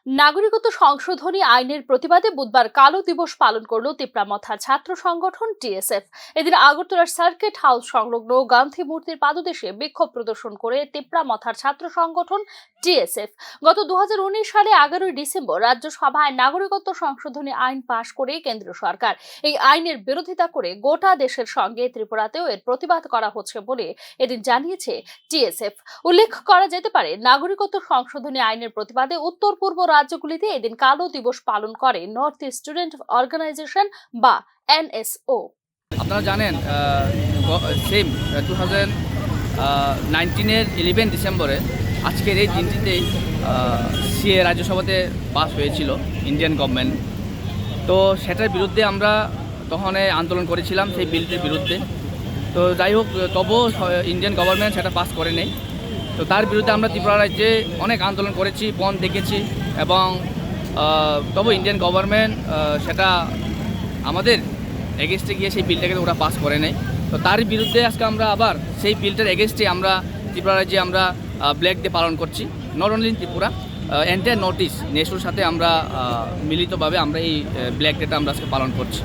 নাগরিকত্ব সংশোধনী আইনের প্রতিবাদে বুধবার কালো দিবস পালন করল তিপ্রামথার ছাত্র সংগঠন টিএসএফ। এদিন আগরতলার সার্কিট হাউস সংলগ্ন গান্ধী মূর্তির পাদদেশে বিক্ষোভ প্রদর্শন করে তিপ্রামথার ছাত্র সংগঠন টিএসএফ গত 2019 সালে 11 ডিসেম্বর রাজ্যসভায় নাগরিকত্ব সংশোধনী আইন পাশ করে কেন্দ্রীয় সরকার এই আইনের বিরোধিতা করে গোটা দেশের সঙ্গে ত্রিপুরাতেও এর প্রতিবাদ করা হচ্ছে বলে এদিন জানিয়েছে টিএসএফ। উল্লেখ করা যেতে পারে, নাগরিকত্ব সংশোধনী আইনের প্রতিবাদে উত্তর পূর্ব রাজ্যগুলিতে এদিন কালো দিবস পালন করে নর্থ ইস্ট স্টুডেন্ট অর্গানাইজেশন বা এনএসও। আপনারা জানেন সেম 2019-এর 11 ডিসেম্বরে আজকের এই দিনটিতেই সিএ রাজ্যসভাতে পাস হয়েছিল ইন্ডিয়ান গভর্নমেন্ট। তো সেটার বিরুদ্ধে আমরা তখন আন্দোলন করেছিলাম সেই বিলটির বিরুদ্ধে। তো যাই হোক, তবুও ইন্ডিয়ান গভর্নমেন্ট সেটা পাস করে নেই। তো তার বিরুদ্ধে আমরা ত্রিপুরা রাজ্যে অনেক আন্দোলন করেছি, পণ দেখেছি, এবং তবু ইন্ডিয়ান গভর্নমেন্ট সেটা আমাদের এগেনস্টে গিয়ে সেই বিলটাকে ওরা পাস করে নেই। তো তার বিরুদ্ধে আজকে আমরা আবার সেই বিলটার এগেনস্টে আমরা ত্রিপুরা রাজ্যে আমরা ব্ল্যাক ডে পালন করছি। Not only in Tripura, entire north east নেশোর সাথে আমরা মিলিতভাবে আমরা এই ব্ল্যাক ডেটা আমরা আজকে পালন করছি।